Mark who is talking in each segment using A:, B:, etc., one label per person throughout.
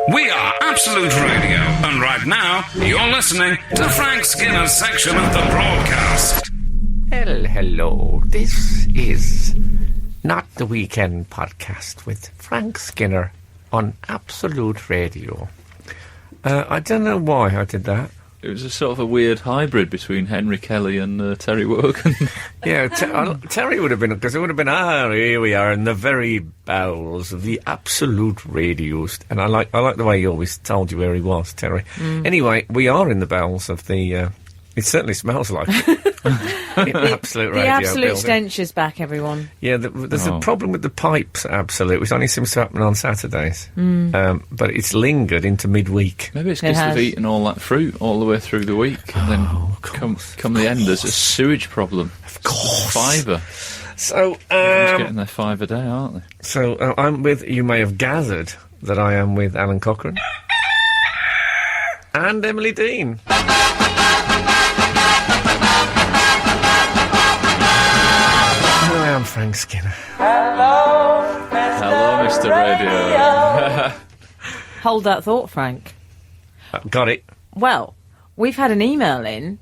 A: We are Absolute Radio, and right now, you're listening to Frank Skinner's section of the broadcast.
B: Well, hello. This is Not the Weekend podcast with Frank Skinner on Absolute Radio. I don't know why I did that.
C: It was a sort of a weird hybrid between Henry Kelly and Terry Wogan.
B: Yeah, Terry would have been, because it would have been, here we are in the very bowels of the Absolute Radio. And I like the way he always told you where he was, Terry. Anyway, we are in the bowels of the, it certainly smells like it. Absolute Radio
D: The Absolute
B: building.
D: stench is back, everyone.
B: Yeah, there's a problem with the pipes at Absolute, which only seems to happen on Saturdays. But it's lingered into midweek.
C: Maybe it's because they've eaten all that fruit all the way through the week, and then come the end, there's a sewage problem.
B: Of course.
C: Fibre.
B: So,
C: Everyone's getting their 5 a day, aren't they?
B: So, I'm with, you may have gathered that I am with Alan Cochrane. And Emily Dean. I am Frank Skinner.
C: Hello, Mr. Radio.
D: Hold that thought, Frank.
B: Got it.
D: Well, we've had an email in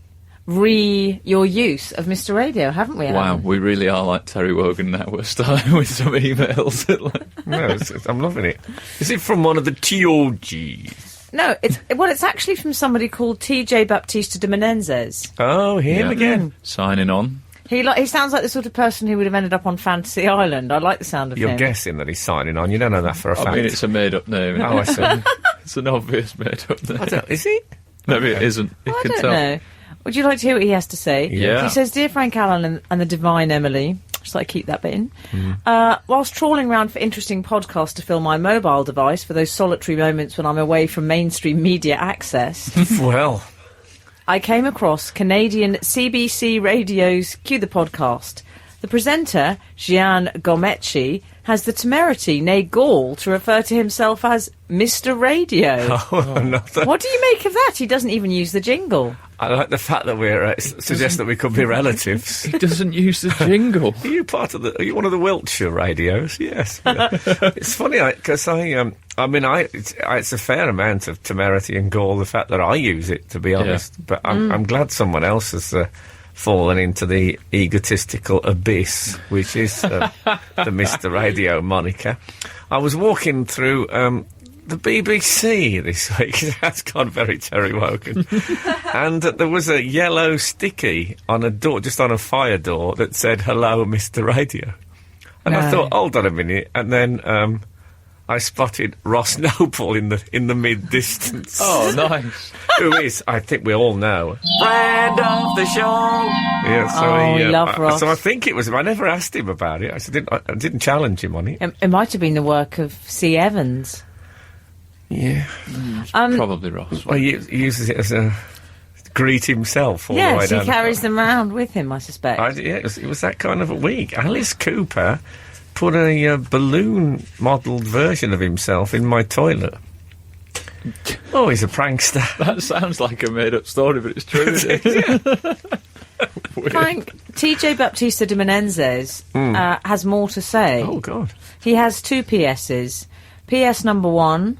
D: your use of Mr. Radio, haven't we, Alan?
C: Wow, we really are like Terry Wogan now. We're starting with some emails.
B: No, I'm loving it. Is it from one of the TOGs?
D: No, it's actually from somebody called TJ Baptista de Menezes.
B: Oh, him again.
C: Signing on.
D: He sounds like the sort of person who would have ended up on Fantasy Island. I like the sound of him.
B: You're guessing that he's signing on. You don't know that for a fact.
C: I mean, it's a made-up name.
B: Oh, I see.
C: It's an obvious made-up name.
B: Is he?
C: Maybe it isn't. You
D: I
C: can
D: don't
C: tell.
D: know. Would you like to hear what he has to say?
C: Yeah.
D: He says, Dear Frank Allen and the divine Emily, just like keep that bit in, whilst trawling around for interesting podcasts to fill my mobile device for those solitary moments when I'm away from mainstream media access,
B: Well,
D: I came across Canadian CBC Radio's Cue the Podcast. The presenter, Gian Gomechi, has the temerity, nay gall, to refer to himself as Mr. Radio. What do you make of that? He doesn't even use the jingle.
B: I like the fact that we're suggest that we could be relatives.
C: He doesn't use the jingle.
B: Are you are you one of the Wiltshire radios? Yes. It's funny because it's a fair amount of temerity and gall, the fact that I use it, to be honest.
C: Yeah.
B: But I'm glad someone else has fallen into the egotistical abyss, which is the Mr. Radio moniker. I was walking through the BBC this week. That's gone very Terry Wogan. And there was a yellow sticky on a door, just on a fire door, that said, "Hello, Mr. Radio." And I thought, hold on a minute. And then I spotted Ross Noble in the mid-distance.
C: Oh, nice.
B: Who is, I think we all know, friend of the show. Yeah, so
D: we love Ross.
B: So I think it was him. I never asked him about it. I didn't challenge him on it.
D: It might have been the work of C. Evans.
B: Yeah.
C: Probably Ross.
B: Well, he uses it as a greet himself all the way
D: Yes,
B: down.
D: he carries them around with him, I suspect.
B: It was that kind of a week. Alice Cooper put a balloon modelled version of himself in my toilet. Oh, he's a prankster.
C: That sounds like a made-up story, but it's true, isn't it?
D: Frank, TJ Baptista de Menezes has more to say.
B: Oh, God.
D: He has 2 PSs. PS number 1.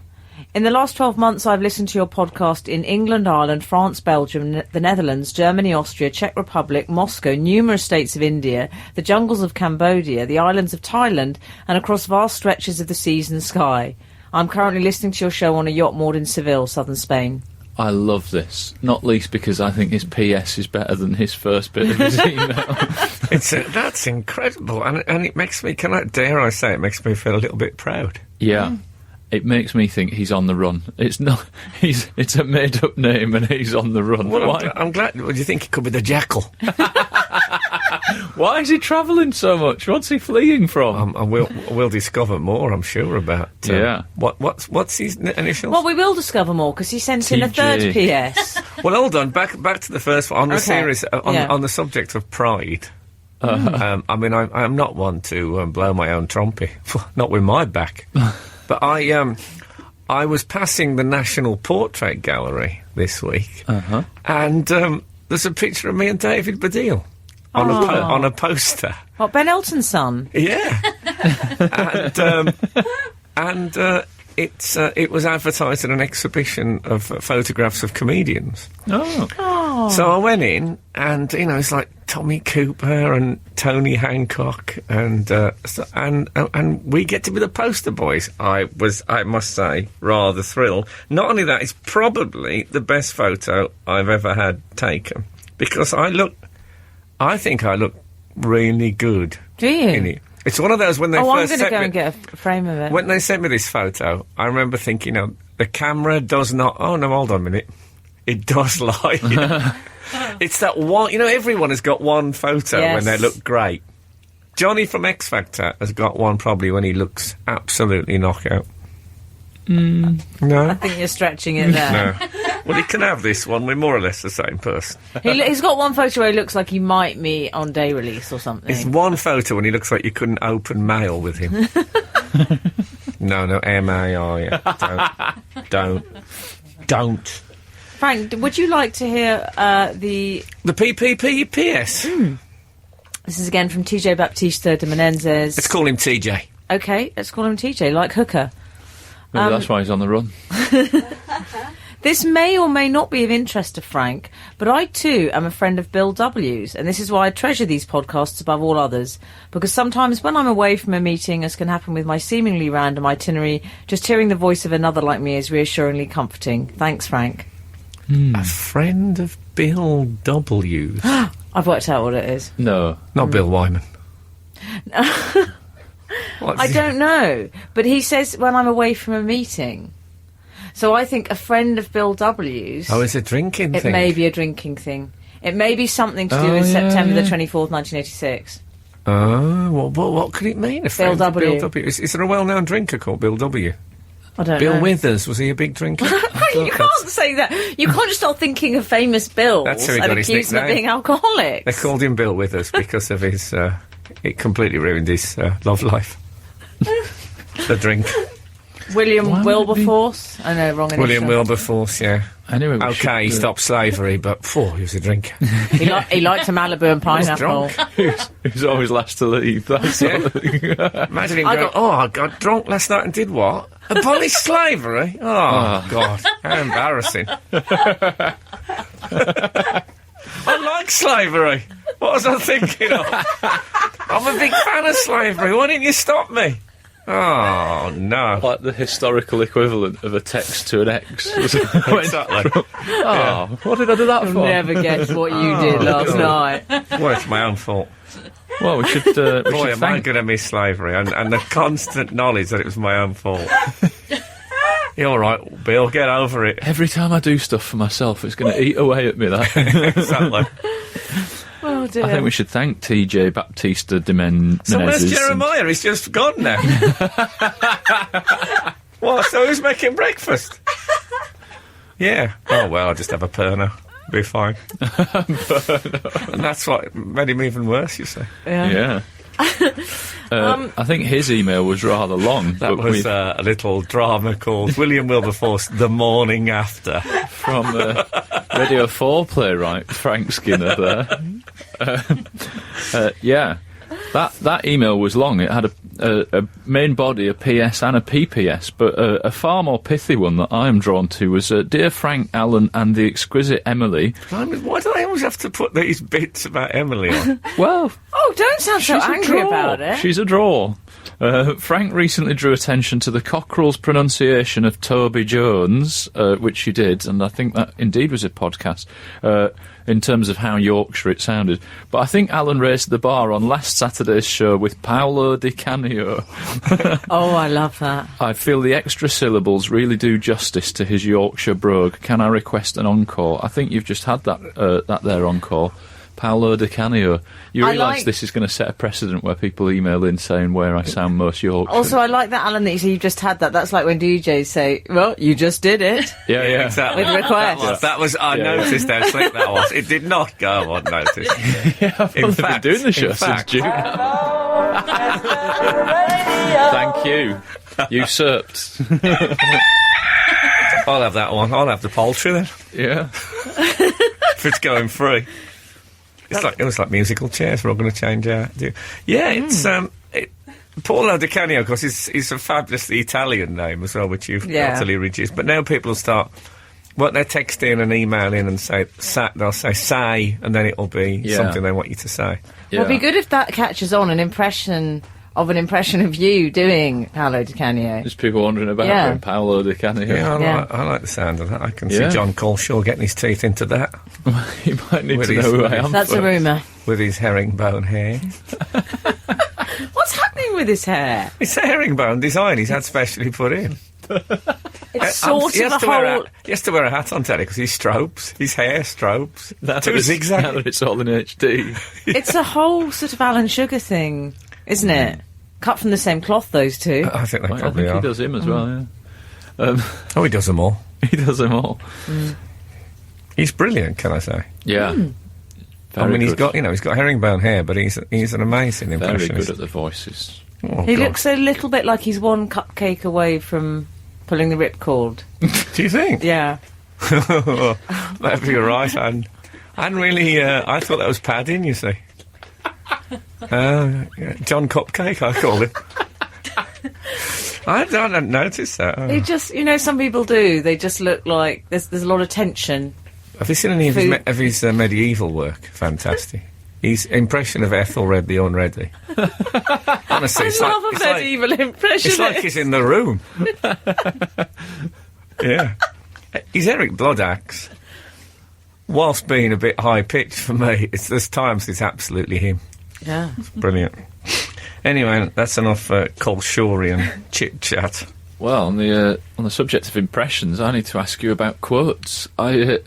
D: In the last 12 months, I've listened to your podcast in England, Ireland, France, Belgium, the Netherlands, Germany, Austria, Czech Republic, Moscow, numerous states of India, the jungles of Cambodia, the islands of Thailand, and across vast stretches of the seas and sky. I'm currently listening to your show on a yacht moored in Seville, southern Spain.
C: I love this, not least because I think his PS is better than his first bit of his email.
B: That's incredible, and it makes me, dare I say, it makes me feel a little bit proud.
C: Yeah. It makes me think he's on the run. It's not. It's a made-up name, and he's on the run.
B: Well,
C: Why?
B: I'm glad. Well, do you think it could be the Jackal?
C: Why is he travelling so much? What's he fleeing from?
B: We'll discover more, I'm sure, about...
C: Yeah.
B: What's his initials?
D: Well, we will discover more, because he sent in a third PS.
B: Well, hold on. Back to the first one. On the series, on the subject of pride... I'm not one to blow my own trumpet. Not with my back. But I was passing the National Portrait Gallery this week, and there's a picture of me and David Baddiel on a poster.
D: What, Ben Elton's son?
B: Yeah. and it was advertised in an exhibition of photographs of comedians.
C: Oh.
B: So I went in, and it's like Tommy Cooper and Tony Hancock, and we get to be the poster boys. I must say, rather thrilled. Not only that, it's probably the best photo I've ever had taken, because I think I look really good.
D: Do you?
B: In it. It's one of those when they
D: I'm
B: first
D: going to
B: sent
D: go
B: me,
D: and get a frame of it.
B: when they sent me this photo, I remember thinking, the camera does not... Oh, no, hold on a minute. It does lie. It's that one... everyone has got one photo when they look great. Johnny from X Factor has got one probably when he looks absolutely knockout. No?
D: I think you're stretching it there.
B: No. Well, he can have this one. We're more or less the same person.
D: He's got one photo where he looks like he might be on day release or something.
B: It's one photo when he looks like you couldn't open mail with him. No, M-A-I. Don't.
D: Frank, would you like to hear the
B: PPPPS?
D: This is again from TJ Baptista de Menendez.
B: Let's call him TJ.
D: Okay, let's call him TJ, like Hooker.
C: Maybe that's why he's on the run.
D: This may or may not be of interest to Frank, but I too am a friend of Bill W's, and this is why I treasure these podcasts above all others, because sometimes when I'm away from a meeting, as can happen with my seemingly random itinerary, just hearing the voice of another like me is reassuringly comforting. Thanks, Frank.
B: A friend of Bill W's.
D: I've worked out what it is.
C: No.
B: Not Bill Wyman.
D: I don't know, but he says when I'm away from a meeting. So I think a friend of Bill W's...
B: Oh, it's a drinking thing.
D: It may be a drinking thing. It may be something to do with September the 24th, 1986.
B: Oh, what could it mean? A friend
D: Bill
B: of
D: W.
B: Bill W. Is there a well-known drinker called Bill W?
D: I don't know.
B: Bill Withers, was he a big drinker?
D: You can't say that. You can't just start thinking of famous Bills
B: That's how he
D: and
B: got his
D: accuse them of
B: nickname.
D: being alcoholics.
B: They called him Bill Withers because of his... it completely ruined his love life. The drink.
D: William Wilberforce? I know, wrong initial.
B: William Wilberforce, yeah.
C: Anyway,
B: Okay, he stopped slavery, but he was a drinker.
D: He liked a Malibu and pineapple.
C: He's always last to leave. That's
B: Yeah.
C: all.
B: Imagine him going, I got drunk last night and did what? Abolish slavery? Oh, God, how embarrassing. I like slavery. What was I thinking of? I'm a big fan of slavery. Why didn't you stop me? Oh, no.
C: Like the historical equivalent of a text to an ex.
B: Exactly.
C: What did I do that
D: You'll
C: for?
D: never guess what you did last night.
B: Well, it's my own fault.
C: Well, we should
B: Boy,
C: should
B: am I
C: thank...
B: going to miss slavery and the constant knowledge that it was my own fault. You're all right, Bill, get over it.
C: Every time I do stuff for myself, it's going to eat away at me, that.
B: Exactly.
D: Oh, dear.
C: I think we should thank TJ Baptista de Menezes.
B: So where's Jeremiah? He's just gone now. What, so who's making breakfast? Yeah. Oh, well, I'll just have a Perno. Be fine. And that's what made him even worse, you say.
C: Yeah. I think his email was rather long.
B: That was a little drama called William Wilberforce, The Morning After.
C: From Radio 4 playwright Frank Skinner there. Yeah. That email was long. It had a main body, a PS and a PPS, but a far more pithy one that I am drawn to was Dear Frank, Alun and the exquisite Emily.
B: Why do I always have to put these bits about Emily on?
C: Well...
D: Oh, don't sound so angry about it.
C: She's a draw. Frank recently drew attention to the Cockerell's pronunciation of Toby Jones, which she did, and I think that indeed was a podcast, in terms of how Yorkshire it sounded. But I think Alan raised the bar on last Saturday's show with Paolo Di Canio.
D: Oh, I love that.
C: I feel the extra syllables really do justice to his Yorkshire brogue. Can I request an encore? I think you've just had that there encore. Paolo Di Canio. You realise this is going to set a precedent where people email in saying where I sound most Yorkshire.
D: Also, I like that, Alan, that you say you just had that. That's like when DJs say, well, you just did it.
C: Yeah.
B: Exactly.
D: With request.
B: That was I noticed how slick that was. It did not go unnoticed.
C: I've been doing the show since June. Thank you. Usurped.
B: I'll have that one. I'll have the poultry then.
C: Yeah.
B: If it's going free. It was like musical chairs. We're all going to change our... Yeah, it's... Paolo Di Canio, of course, is a fabulously Italian name as well, which you've
D: Yeah.
B: utterly reduced. But now people start, they're texting and emailing and they'll say, and then it'll be something they want you to say.
C: Yeah.
D: Well, it'd be good if that catches on, an impression of you doing Paolo Di Canio.
C: There's people wondering about him, Paolo Di Canio.
B: Yeah, I like the sound of that. I can see John Coleshaw getting his teeth into that.
C: You might need
B: With
C: to
B: his-
C: know who I am.
D: That's a rumour.
B: With his herringbone hair.
D: What's happening with his hair?
B: It's a herringbone design he's had specially put in.
D: It's sort
B: he
D: of
B: has
D: a
B: to wear
D: whole...
B: he has to wear a hat on telly because he strobes. His hair strobes.
C: Now
B: Too
C: that it's-
B: zigzag.
C: Now that it's all in HD.
D: It's a whole sort of Alan Sugar thing, isn't it? Cut from the same cloth, those two.
B: I think they
C: I
B: probably
C: think
B: are.
C: he does him as well, yeah.
B: Oh, he does them all.
C: He does them all.
B: He's brilliant, can I say?
C: Yeah.
B: I mean, he's
C: good.
B: got herringbone hair, but he's an amazing
C: Very
B: impressionist.
C: good at the voices.
B: Oh,
D: He
B: God.
D: looks a little bit like he's one cupcake away from pulling the ripcord.
B: Do you think?
D: Yeah.
B: Maybe you're right. I hadn't really. I thought that was padding. You see. John Cupcake, I call him. I don't notice that.
D: They just, some people do. They just look like there's a lot of tension.
B: Have you seen any of his medieval work? Fantastic. His impression of Ethelred the Unready. Honestly, it's
D: I love a medieval impression.
B: It's like he's in the room. Yeah. He's Eric Bloodaxe. Whilst being a bit high-pitched for me, there's times it's absolutely him.
D: Yeah.
B: Brilliant. Anyway, that's enough Coleshawrian chit-chat.
C: Well, on the subject of impressions, I need to ask you about quotes. I'm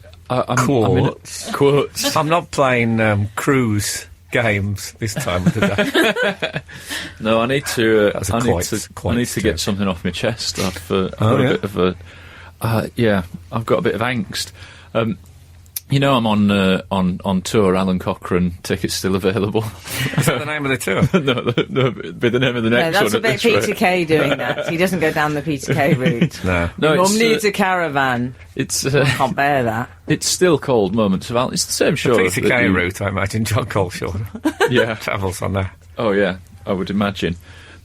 B: Quotes?
C: Quotes.
B: I'm not playing cruise games this time of the day.
C: No, I need to.
B: That was a
C: I need to get
B: joke.
C: something off my chest. I've got
B: yeah?
C: a bit of a. I've got a bit of angst. I'm on tour. Alan Cochrane tickets still available.
B: Is that the name of the tour?
C: no, it'd be the name of the
D: No,
C: next
D: that's
C: one.
D: a
C: at
D: bit
C: this rate.
D: Peter Kay doing that. He doesn't go down the Peter Kay route.
B: No.
C: No,
D: Mum
C: it's,
D: needs a caravan.
C: it's
D: Can't bear that.
C: it's still called Moments of Alan. It's the same show.
B: Peter
C: that
B: Kay
C: you-
B: route, I imagine. John Coleshaw
C: Yeah.
B: travels on that.
C: Oh yeah, I would imagine.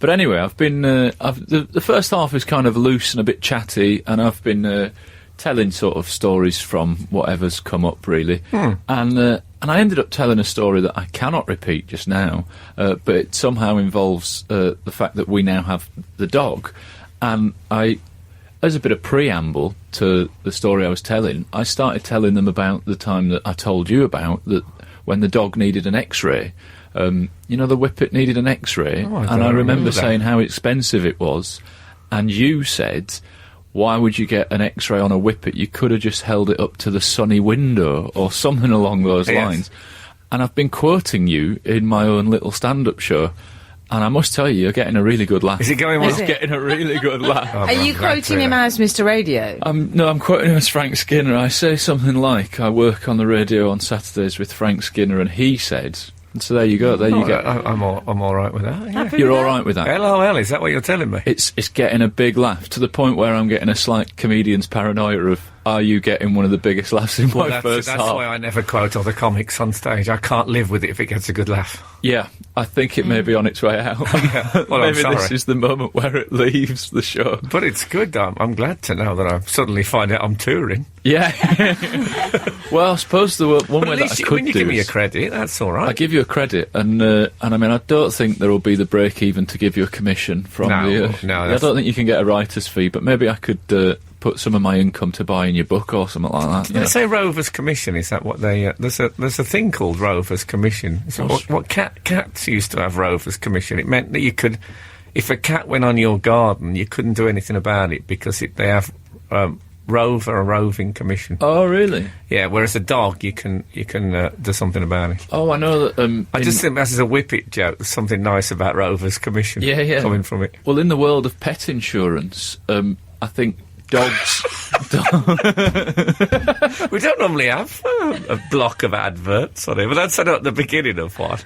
C: But anyway, I've been. The first half is kind of loose and a bit chatty, and I've been telling sort of stories from whatever's come up, really. And I ended up telling a story that I cannot repeat just now, but it somehow involves the fact that we now have the dog, and as a bit of preamble to the story I was telling, I started telling them about the time that I told you about, that when the dog needed an X-ray. The Whippet needed an X-ray,
B: Oh, I
C: and
B: don't
C: I remember
B: remember that.
C: saying how expensive it was, and you said, why would you get an X-ray on a Whippet? You could have just held it up to the sunny window, or something along those
B: Yes.
C: lines. And I've been quoting you in my own little stand-up show, and I must tell you, you're getting a really good laugh.
B: Is it going well?
C: It's getting a really good laugh.
B: Oh,
D: Are
B: I'm
D: you
B: glad to
D: quoting
B: hear
D: him
B: that.
D: as Mr. Radio?
C: No, I'm quoting him as Frank Skinner. I say something like, I work on the radio on Saturdays with Frank Skinner, and he said... And so there you go. There you
B: Oh,
C: go.
B: I'm all right with that. Yeah.
D: Happy
C: You're
D: with
C: all
D: that?
C: right with that?
B: LOL, is that what you're telling me?
C: It's getting a big laugh, to the point where I'm getting a slight comedian's paranoia of, are you getting one of the biggest laughs in my first
B: That's
C: half?
B: why I never quote other comics on stage. I can't live with it if it gets a good laugh.
C: Yeah, I think it may be on its way out.
B: Well, I'm
C: Maybe this
B: sorry.
C: is the moment where it leaves the show.
B: But it's good. I'm glad to know that I suddenly find out I'm touring.
C: Yeah. Well, I suppose the one
B: But
C: way
B: at
C: that
B: least
C: I could
B: when you
C: do
B: give me a
C: is-
B: credit, that's all
C: I
B: right.
C: give you a credit, and I mean, I don't think there will be the break even to give you a commission from
B: No,
C: the.
B: no,
C: I
B: that's-
C: don't think you can get a writer's fee, but maybe I could put some of my income to buying your book or something like that. you
B: They
C: know.
B: say Rovers Commission. Is that what they? There's a thing called Rovers Commission. So what cats used to have Rovers Commission. It meant that you could, if a cat went on your garden, you couldn't do anything about it because they have a roving commission.
C: Oh, really?
B: Yeah, whereas a dog, you can do something about it.
C: Oh, I know that.
B: I just think that's a Whippet joke. There's something nice about Rovers Commission.
C: Yeah.
B: coming from it.
C: Well, in the world of pet insurance, I think dogs.
B: We don't normally have a block of adverts on it, but that's at the beginning of one.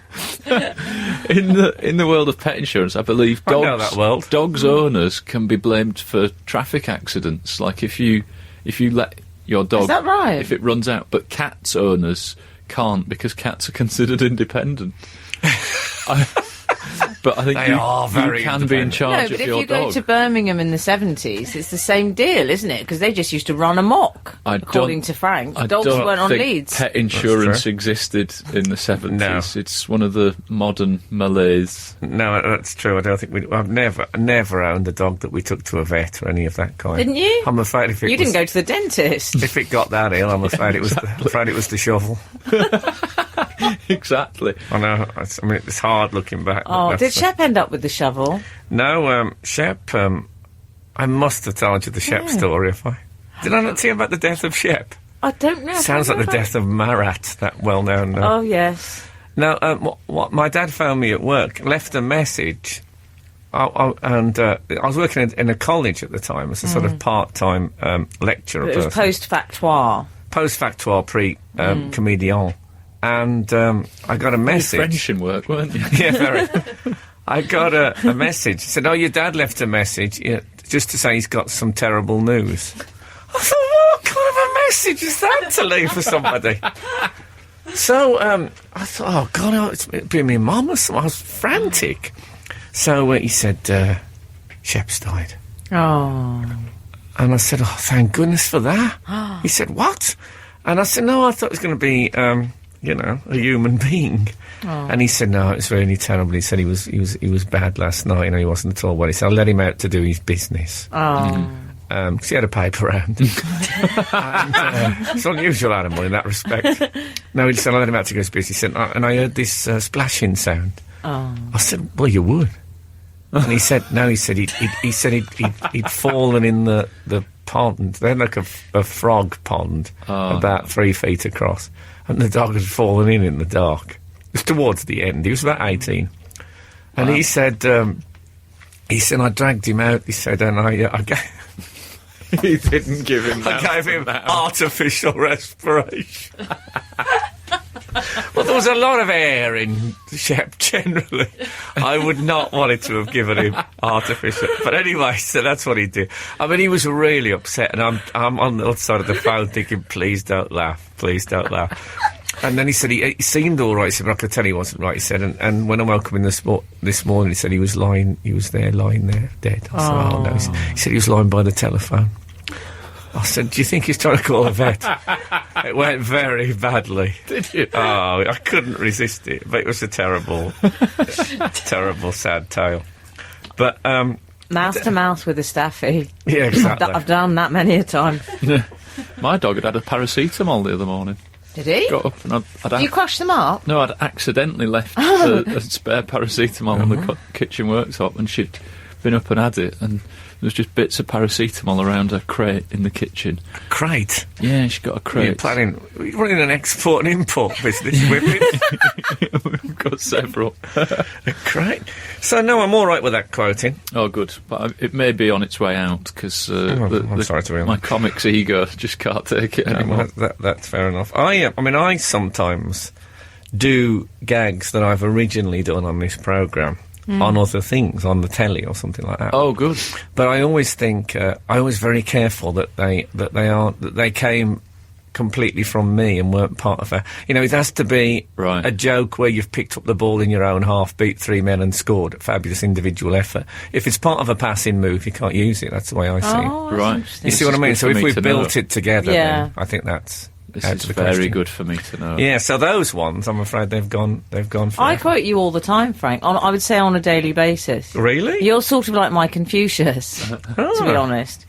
C: in the world of pet insurance, I believe
B: I know that world.
C: dogs owners can be blamed for traffic accidents. Like if you let your dog,
D: Is that right?
C: if it runs out, but cats owners can't because cats are considered independent. But I think
B: They are very
C: you can be in
B: independent.
C: charge
D: No,
C: of
D: but if
C: your
D: you go
C: dog.
D: to Birmingham in the 70s, it's the same deal, isn't it? Because they just used to run amok, according to Frank.
C: I
D: Dogs
C: don't
D: weren't on
C: think
D: leads.
C: pet insurance
B: true.
C: existed in the 70s.
B: No.
C: It's one of the modern malaise.
B: No, that's true. I don't think I've never owned a dog that we took to a vet or any of that kind.
D: Didn't you?
B: I'm afraid if it
D: You
B: was,
D: didn't go to the dentist.
B: if it got that ill, I'm afraid it was. I'm afraid it was the shovel.
C: Exactly.
B: I know. I mean, it's hard looking back. but
D: Oh,
B: that's
D: did
B: the-
D: Shep end up with the shovel?
B: No, Shep. I must have told you the Shep story. Did I not tell you about the death of Shep?
D: I don't know.
B: Sounds like the death of Marat, that well-known.
D: Oh, yes.
B: No, what my dad phoned me at work, left a message, I was working in a college at the time as a sort of part-time lecturer.
D: It was
B: person.
D: post-factoire.
B: Post-factoire, pre-comedian. And I got a message.
C: French in work, weren't you?
B: Yeah, very. I got a message. It said, "Oh, your dad left a message just to say he's got some terrible news." I thought, what kind of a message is that to leave for somebody? So I thought, oh God, it'd be my mum or something. I was frantic. So he said, Shep's died.
D: Oh.
B: And I said, oh, thank goodness for that. He said, what? And I said, no, I thought it was going to be, a human being. And he said, no, it was really terrible. He said he was bad last night. He wasn't at all well. He said, I'll let him out to do his business.
D: Oh.
B: Because he had a paper round. It's an unusual animal in that respect. No, he said, I'll let him out to go to his business. He said, and I heard this splashing sound.
D: Oh.
B: I said, well, you would. And he said, no, he said he'd fallen in the pond. They're like a frog pond, about 3 feet across. And the dog had fallen in the dark. It was towards the end. He was about 18. And he said, I dragged him out. He said, and I gave...
C: He didn't give him
B: I gave him artificial respiration. Well, there was a lot of air in Shep, generally. I would not wanted to have given him artificial. But anyway, so that's what he did. I mean, he was really upset, and I'm on the other side of the phone thinking, please don't laugh, please don't laugh. And then he said he seemed all right. He said, but I could tell he wasn't right. He said, and when I woke up in this morning, he said he was lying there, dead. I said, oh no. He said he was lying by the telephone. I said, do you think he's trying to call a vet? It went very badly.
C: Did you?
B: Oh, I couldn't resist it. But it was a terrible, terrible, sad tale. But,
D: Mouse to mouse with a staffy.
B: yeah, exactly.
D: I've done that many a time.
C: My dog had a paracetamol the other morning.
D: Did he?
C: Got up and I'd
D: Do you crush them up?
C: No, I'd accidentally left a spare paracetamol on the kitchen worktop, and she'd been up and had it, and there was just bits of paracetamol around her crate in the kitchen.
B: Crate?
C: Yeah, she got a crate.
B: You're running an export and import business with it.
C: We've got several.
B: A crate? So, no, I'm all right with that quoting.
C: Oh, good. But it may be on its way out, because
B: I'm sorry to hear
C: my
B: that.
C: comics ego just can't take it anymore.
B: That's fair enough. I sometimes do gags that I've originally done on this programme on other things, on the telly or something like that.
C: Oh, good.
B: But I always think, very careful that they came completely from me and weren't part of a... it has to be
C: Right.
B: a joke where you've picked up the ball in your own half, beat 3 men and scored a fabulous individual effort. If it's part of a passing move, you can't use it. That's the way I see it.
D: Oh, that's
C: Right.
D: interesting.
B: You see what I mean?
C: good
B: So
C: for
B: if
C: me
B: we've
C: to
B: built
C: know.
B: it together,
D: Yeah.
B: then I think that's...
C: This
B: out
C: is
B: to the
C: very
B: question.
C: good for me to know.
B: Yeah, so those ones, I'm afraid they've gone for
D: I quote you all the time, Frank. I would say on a daily basis.
B: Really?
D: You're sort of like my Confucius, to be honest.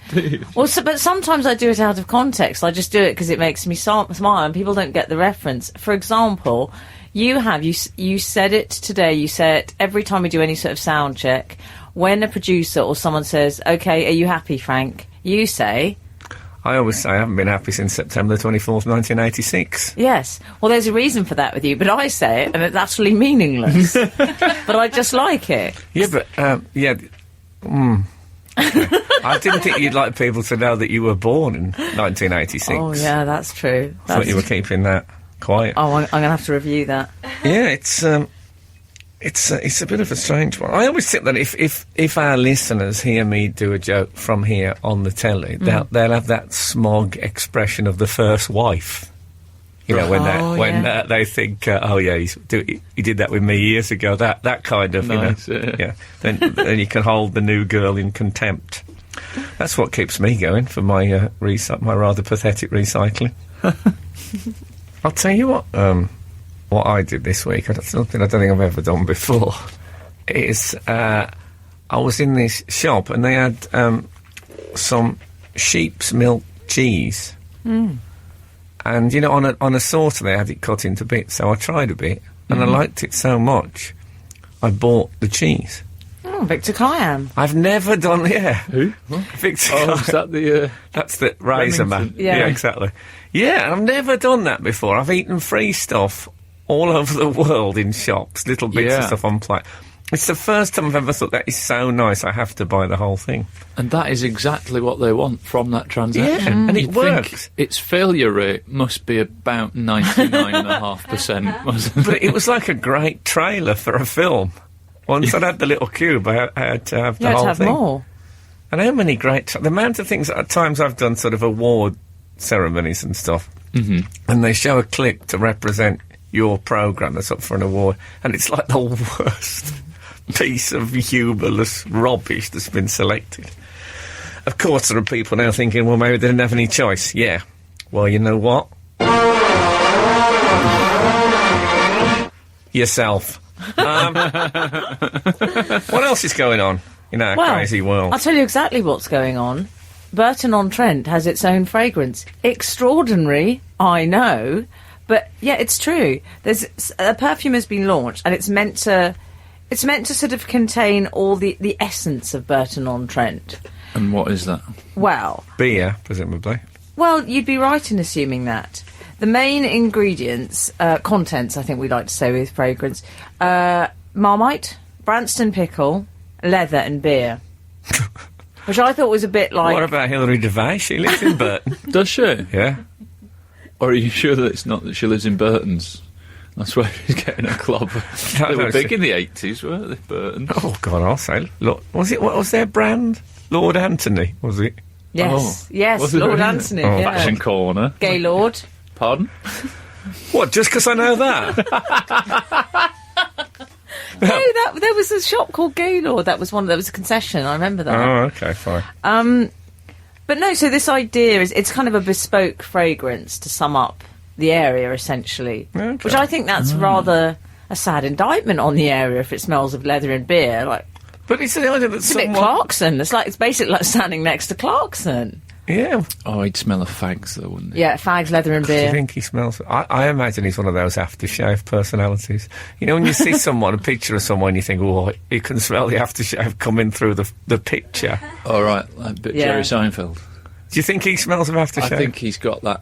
D: Well, but sometimes I do it out of context. I just do it because it makes me smile, and people don't get the reference. For example, you said it today. You say it every time we do any sort of sound check. When a producer or someone says, "Okay, are you happy, Frank?" You say,
B: I always say I haven't been happy since September the 24th, 1986.
D: yes. Well, there's a reason for that with you, but I say it, and it's absolutely meaningless. But I just like it.
B: Yeah, but, I didn't think you'd like people to know that you were born in 1986.
D: Oh, yeah, that's true.
B: I thought you were keeping that quiet.
D: Oh, I'm going to have to review that.
B: Yeah, it's a bit of a strange one. I always think that if our listeners hear me do a joke from here on the telly, they'll have that smug expression of the first wife. You know, when
D: yeah.
B: they think, he did that with me years ago. That kind of,
C: Nice,
B: you know, yeah. Then you can hold the new girl in contempt. That's what keeps me going for my my rather pathetic recycling. I'll tell you what I did this week. Something I don't think I've ever done before. Is I was in this shop and they had some sheep's milk cheese. And, you know, on a saucer they had it cut into bits, so I tried a bit, and I liked it so much, I bought the cheese.
D: Oh, Victor Kiam.
B: I've never done,
C: Who?
B: Victor
C: Oh,
B: Kiam.
C: is that the...
B: That's the Razor Man.
C: Remington?
D: Yeah.
B: Exactly. Yeah, I've never done that before. I've eaten free stuff all over the world in shops, little bits of
C: Yeah.
B: stuff on plate. It's the first time I've ever thought that is so nice, I have to buy the whole thing.
C: And that is exactly what they want from that transaction.
B: Yeah, and it
C: You'd think
B: works.
C: its failure rate must be about 99.5%, wasn't
B: But
C: it?
B: it was like a great trailer for a film. Once I'd had the little cube, I had to have the
D: You had
B: whole
D: to have
B: thing.
D: more.
B: And how many the amount of things, at times I've done sort of award ceremonies and stuff, and they show a clip to represent your programme that's up for an award, and it's like the worst piece of humourless rubbish that's been selected. Of course, there are people now thinking, well, maybe they didn't have any choice. Yeah. Well, you know what? Yourself. What else is going on in our crazy world?
D: I'll tell you exactly what's going on. Burton-On-Trent has its own fragrance. Extraordinary, I know, but yeah, it's true. There's a perfume has been launched, and it's meant to sort of contain all the essence of Burton-On-Trent.
C: And what is that?
D: Well,
B: Beer, presumably.
D: well, you'd be right in assuming that. The main ingredients, contents, I think we like to say with fragrance, Marmite, Branston pickle, leather and beer. Which I thought was a bit like...
B: What about Hilary Devey? She lives in Burton.
C: Does she?
B: Yeah.
C: Or are you sure that it's not that she lives in Burton's? That's where she's getting a club. They were big in the 80s, weren't they, Burton?
B: Oh, God, I'll say. Look, what was their brand? Lord Anthony, was it?
D: Yes,
C: Oh.
D: yes,
C: Was it
D: Lord
C: really?
D: Anthony,
B: Oh,
D: yeah.
C: Fashion corner.
D: Gaylord.
C: Pardon?
B: What, just because I know that?
D: No, there was a shop called Gaylord. There was a concession. I remember that.
B: Oh, okay, fine.
D: But no, so this idea is it's kind of a bespoke fragrance to sum up the area, essentially.
B: Okay.
D: Which I think that's rather a sad indictment on the area if it smells of leather and beer. Like,
B: But it's the idea that
D: it's a bit
B: someone...
D: Clarkson. It's basically like standing next to Clarkson.
B: Yeah.
C: Oh, he'd smell of fags, though, wouldn't he?
D: Yeah, fags, leather and
B: Do you
D: beer.
B: think he smells... I imagine he's one of those aftershave personalities. You know, when you see someone, a picture of someone, you think, oh, you can smell the aftershave coming through the picture.
C: All right, a bit
D: Yeah.
C: Jerry Seinfeld.
B: Do you think he smells of aftershave?
C: I think he's got that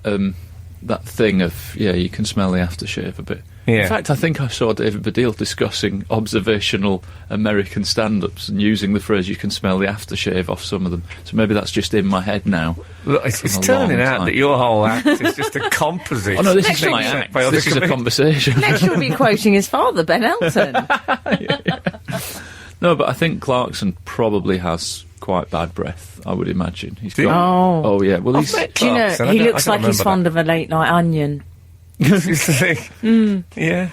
C: that thing of, you can smell the aftershave a bit.
B: Yeah.
C: In fact, I think I saw David Baddiel discussing observational American stand-ups and using the phrase, you can smell the aftershave off some of them. So maybe that's just in my head now.
B: Look, it's
C: From a
B: turning
C: long
B: out
C: time.
B: that your whole act is just a composite.
C: Oh, no, this
D: Next
C: is my
D: week-
C: act.
B: by other
C: This is a
B: comedians.
C: conversation.
D: Next you'll be quoting his father, Ben Elton.
C: No, but I think Clarkson probably has quite bad breath, I would imagine. He's
B: Do you?
C: got... Oh, yeah. Well, he's...
B: met
D: Do you know,
B: Clarkson. I
D: he
B: don't-
D: looks
B: I don't
D: like he's
B: remember
D: fond of a late-night onion.
B: that. Yeah,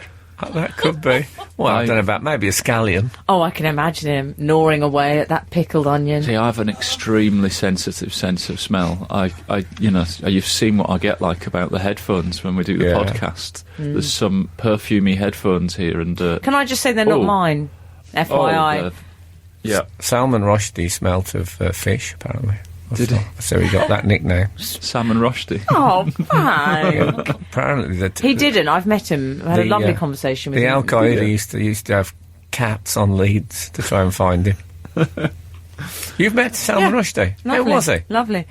B: that could be. Well, I don't know about maybe a scallion.
D: Oh, I can imagine him gnawing away at that pickled onion.
C: See, I have an extremely sensitive sense of smell. You've seen what I get like about the headphones when we do the
B: Yeah.
C: podcast. There's some perfumey headphones here, and
D: Can I just say they're not
C: Oh.
D: mine? FYI.
C: yeah,
B: Salman Rushdie smelt of fish, apparently.
C: Did he?
B: So he got that nickname.
C: Salmon Rushdie.
D: Oh, fine.
B: Apparently,
D: He didn't. I've met him. I had a
B: The,
D: lovely conversation with
B: the
D: him.
B: Al Qaeda
C: Yeah.
B: used to have cats on leads to try and find him. You've met Salman
D: Yeah.
B: Rushdie? How
D: Lovely.
B: was he?
D: Lovely.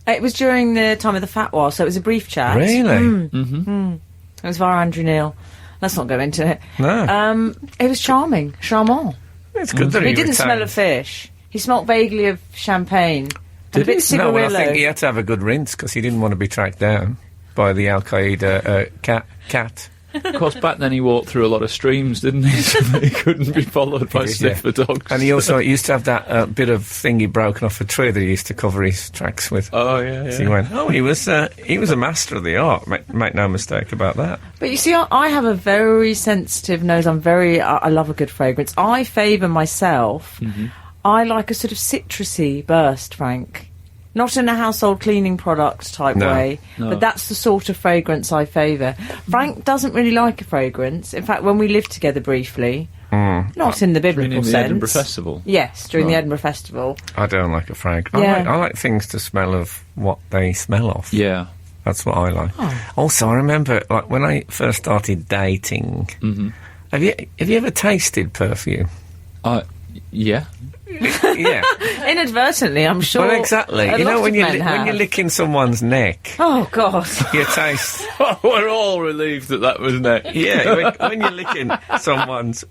D: It was during the time of the fatwa, so it was a brief chat.
B: Really?
D: It was via Andrew Neil. Let's not go into it.
B: No.
D: It was charming. Charmant.
B: It's good that
D: He didn't smell
B: retained-
D: of fish. He smelt vaguely of champagne. And a bit
B: No,
D: cigarillo.
B: well, I think he had to have a good rinse because he didn't want to be tracked down by the Al Qaeda cat
C: Of course, back then he walked through a lot of streams, didn't he? So that he couldn't be followed by sniffer dogs.
B: And he also used to have that bit of thingy broken off a tree that he used to cover his tracks with.
C: Oh, yeah.
B: So he went, he was a master of the art, make no mistake about that.
D: But you see, I have a very sensitive nose. I love a good fragrance. I favour myself.
C: Mm-hmm.
D: I like a sort of citrusy burst, Frank. Not in a household cleaning product type way, but that's the sort of fragrance I favour. Frank doesn't really like a fragrance. In fact, when we lived together briefly, not in the biblical
C: in
D: sense.
C: the Edinburgh Festival?
D: Yes, during the Edinburgh Festival.
B: I don't like a fragrance.
D: Yeah.
B: I like things to smell of what they smell of.
C: Yeah.
B: That's what I like.
D: Oh.
B: Also, I remember, like, when I first started dating, have you ever tasted perfume?
C: Yeah.
B: Yeah.
D: Inadvertently, I'm sure.
B: Well, exactly.
D: A
B: You know,
D: lot
B: when
D: of
B: you're
D: men have.
B: licking someone's neck,
D: Oh, God.
B: you taste...
C: We're all relieved that was neck.
B: Yeah, when you're licking someone's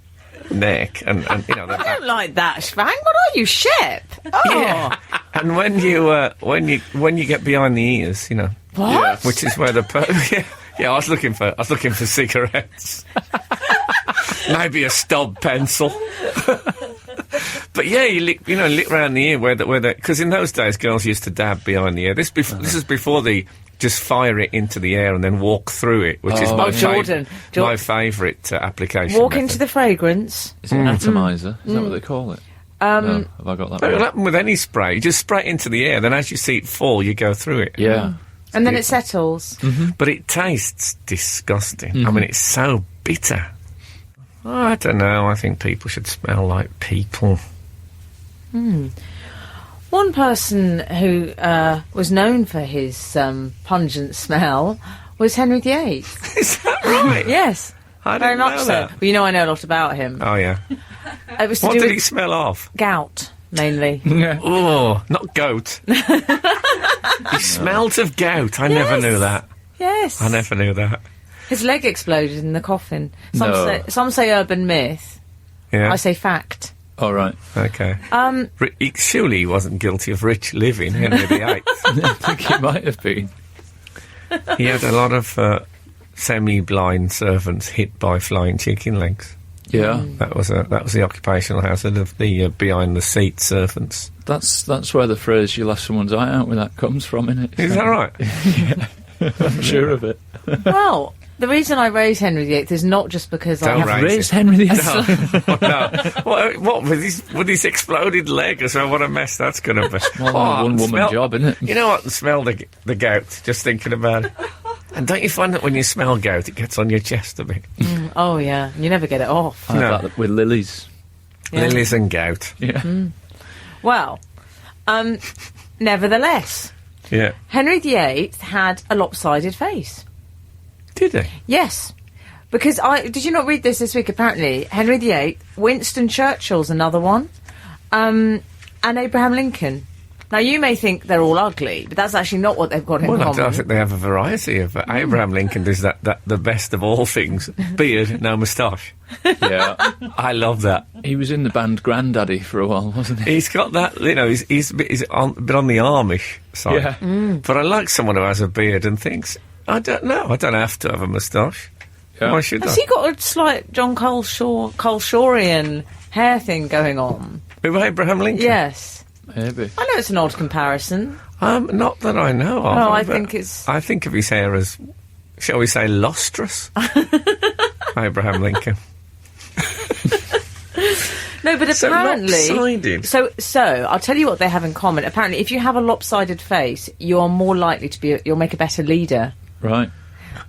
B: neck, and you know...
D: I don't like that, Frank. What are you, Shep? Oh.
B: Yeah. And when you get behind the ears, you know...
D: What?
B: Which is where the... Yeah, I was looking for cigarettes. Maybe a stub pencil. But yeah, you lick round the ear where because in those days girls used to dab behind the ear. This is before they just fire it into the air and then walk through it, which is my favourite application.
D: Walk
B: method.
D: into the fragrance.
C: Is it an atomizer? Is that what they call it? No, have I got that
B: It'll
C: right?
B: happen with any spray. You just spray it into the air, then as you see it fall, you go through it.
C: Yeah.
D: And then it settles.
B: But it tastes disgusting. I mean, it's so bitter. I don't know. I think people should smell like people.
D: One person who was known for his pungent smell was Henry VIII.
B: Is that right?
D: Yes.
B: I
D: Very
B: didn't
D: much
B: know
D: so.
B: that.
D: Well, you know I know a lot about him.
B: Oh, yeah.
D: It was to
B: What
D: do
B: did
D: with
B: he smell of?
D: gout, mainly.
B: Oh, not goat. He smelt of gout. I never knew that.
D: Yes.
B: I never knew that.
D: His leg exploded in the coffin.
C: No.
D: Some say urban myth.
B: Yeah.
D: I say fact.
C: All right.
B: Okay. Surely he wasn't guilty of rich living, Henry VIII.
C: I think he might have been.
B: He had a lot of semi-blind servants hit by flying chicken legs.
C: Yeah.
B: That was the occupational hazard of the behind-the-seat servants.
C: That's where the phrase "you laugh someone's eye out" with that comes from, isn't it?
B: Is that right?
C: I'm sure of it.
D: Well, the reason I raise Henry VIII is not just because I
B: Don't
D: have...
B: raise
C: Raised Henry VIII.
B: No. What with his exploded leg as well? What a mess that's going to be.
C: Well, one-woman job, isn't it?
B: You know what? Smell the gout. Just thinking about it. And don't you find that when you smell gout, it gets on your chest a bit?
D: Oh, yeah. You never get it off.
C: I have that with lilies.
D: Yeah.
B: Lilies and gout.
C: Yeah.
D: Well, nevertheless,
B: Yeah.
D: Henry VIII had a lopsided face.
B: Did he?
D: Yes. Because did you not read this week? Apparently, Henry VIII, Winston Churchill's another one, and Abraham Lincoln. Now, you may think they're all ugly, but that's actually not what they've got in
B: Well,
D: common.
B: I think they have a variety of... Abraham Lincoln does that the best of all things. Beard, no moustache.
C: Yeah.
B: I love that.
C: He was in the band Grandaddy for a while, wasn't he?
B: He's got that, you know, he's a bit on the Amish side.
C: Yeah.
B: But I like someone who has a beard and thinks, I don't know, I don't have to have a moustache.
C: Yeah.
B: Why should
D: Has
B: I?
D: he got a slight John Coleshawian hair thing going on?
B: With Abraham Lincoln?
D: Yes.
C: Maybe.
B: Oh,
D: I know it's an odd comparison.
B: Not that I know of.
D: No, I
B: but
D: think it's...
B: I think of his hair as, shall we say, lustrous. Abraham Lincoln.
D: No, but apparently...
B: lopsided.
D: So, I'll tell you what they have in common. Apparently, if you have a lopsided face, you are more likely to be... You'll make a better leader.
C: Right.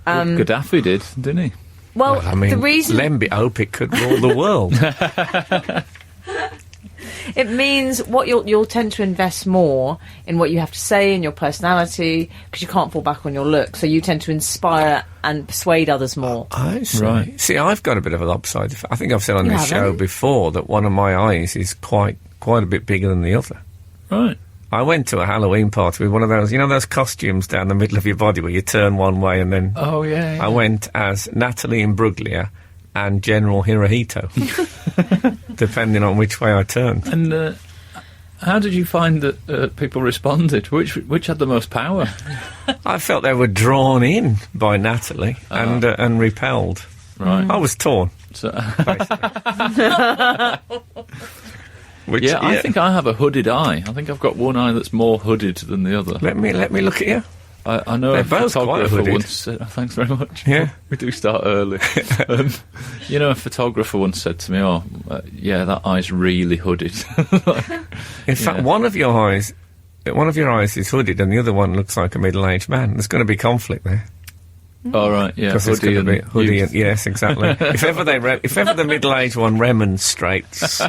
C: Gaddafi did, didn't he?
D: Well,
B: I mean,
D: the reason...
B: Lemby hope it could rule the world.
D: It means what you'll tend to invest more in what you have to say in your personality, because you can't fall back on your look. So you tend to inspire and persuade others more.
B: I see.
C: Right.
B: See, I've got a bit of a lopsided... I think I've said on
D: You
B: this
D: have,
B: show
D: haven't you?
B: before that one of my eyes is quite a bit bigger than the other.
C: Right.
B: I went to a Halloween party with one of those, you know, those costumes down the middle of your body where you turn one way and then...
C: Oh, yeah.
B: I went as Natalie Imbruglia and General Hirohito, depending on which way I turned.
C: And How did you find that people responded? Which had the most power?
B: I felt they were drawn in by Natalie and repelled.
C: Right.
B: I was torn.
C: So,
B: Which,
C: yeah, I think I have a hooded eye. I think I've got one eye that's more hooded than the other.
B: Let me look at you.
C: I know
B: They're
C: a
B: both quite
C: photographer
B: hooded.
C: once said, thanks very much.
B: Yeah.
C: We do start early. A photographer once said to me, yeah, that eye's really hooded.
B: In fact, one of your eyes is hooded and the other one looks like a middle-aged man. There's going to be conflict there.
C: All right, yeah.
B: Because it's going to be hoodie and, yes, exactly. if ever the middle-aged one remonstrates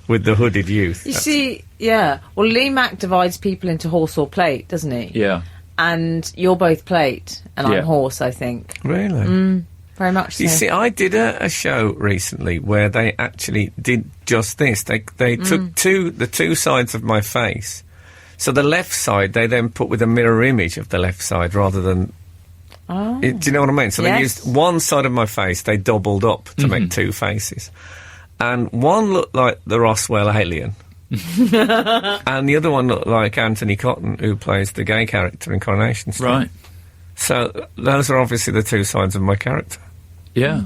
B: with the hooded youth.
D: You see, yeah. Well, Lee Mack divides people into horse or plate, doesn't he?
C: Yeah.
D: And you're both plate, and I'm horse, I think.
B: Really?
D: Very much so.
B: You see, I did a show recently where they actually did just this. They took the two sides of my face. So the left side, they then put with a mirror image of the left side rather than...
D: Oh.
B: Do you know what I mean? So
D: Yes.
B: they used one side of my face, they doubled up to make two faces. And one looked like the Roswell alien. And the other one looked like Anthony Cotton, who plays the gay character in Coronation Street.
C: Right.
B: So those are obviously the two sides of my character.
C: Yeah.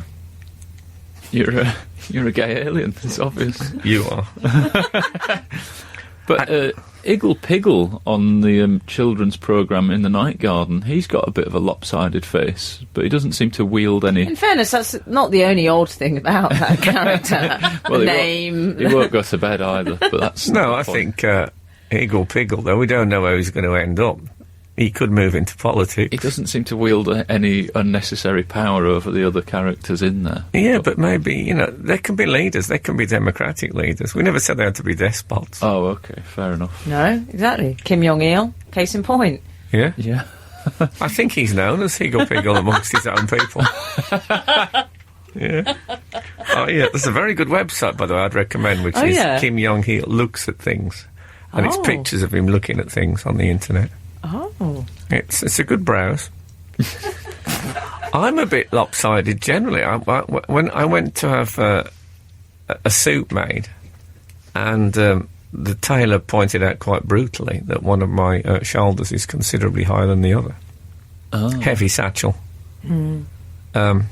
C: You're a gay alien, it's obvious.
B: You are.
C: But Iggle Piggle on the children's programme in the Night Garden, he's got a bit of a lopsided face, but he doesn't seem to wield any...
D: In fairness, that's not the only odd thing about that character.
C: Well,
D: Name.
C: He won't go to bed either, but that's...
B: No,
C: not
B: I
C: the point.
B: think Iggle Piggle, though, we don't know where he's going to end up. He could move into politics.
C: He doesn't seem to wield any unnecessary power over the other characters in there.
B: Yeah, but maybe, there can be leaders, there can be democratic leaders. We never said they had to be despots.
C: Oh, okay, fair enough.
D: No, exactly. Kim Jong-il, case in point.
B: Yeah?
C: Yeah.
B: I think he's known as Iggle Piggle amongst his own people. Yeah. Oh, yeah, there's a very good website, by the way, I'd recommend, which is Kim Jong-il Looks at Things. And it's pictures of him looking at things on the internet.
D: Oh.
B: It's a good browse. I'm a bit lopsided generally. When I went to have a suit made, and the tailor pointed out quite brutally that one of my shoulders is considerably higher than the other.
C: Oh.
B: Heavy Satchel. Heavy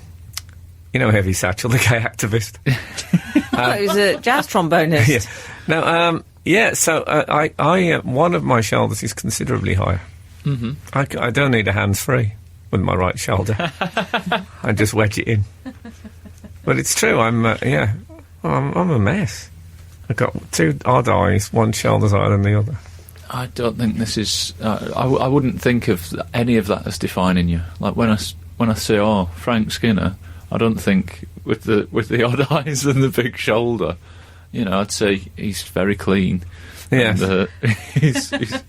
B: Satchel, the gay activist.
D: He was a jazz trombonist.
B: Yes. Now, so I one of my shoulders is considerably higher. Mm-hmm. I don't need a hands-free with my right shoulder. I just wedge it in. But it's true, I'm a mess. I've got two odd eyes, one shoulder's higher than the other.
C: I don't think this is... I wouldn't think of any of that as defining you. Like, when I say, Frank Skinner, I don't think with the odd eyes and the big shoulder. I'd say he's very clean.
B: Yes.
C: And,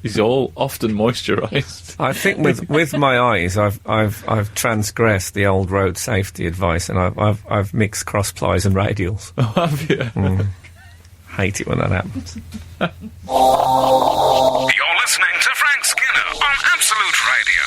C: he's all often moisturised.
B: I think with my eyes, I've transgressed the old road safety advice, and I've mixed cross plies and radials.
C: Oh, have you?
B: Hate it when that happens.
A: You're listening to Frank Skinner on Absolute Radio.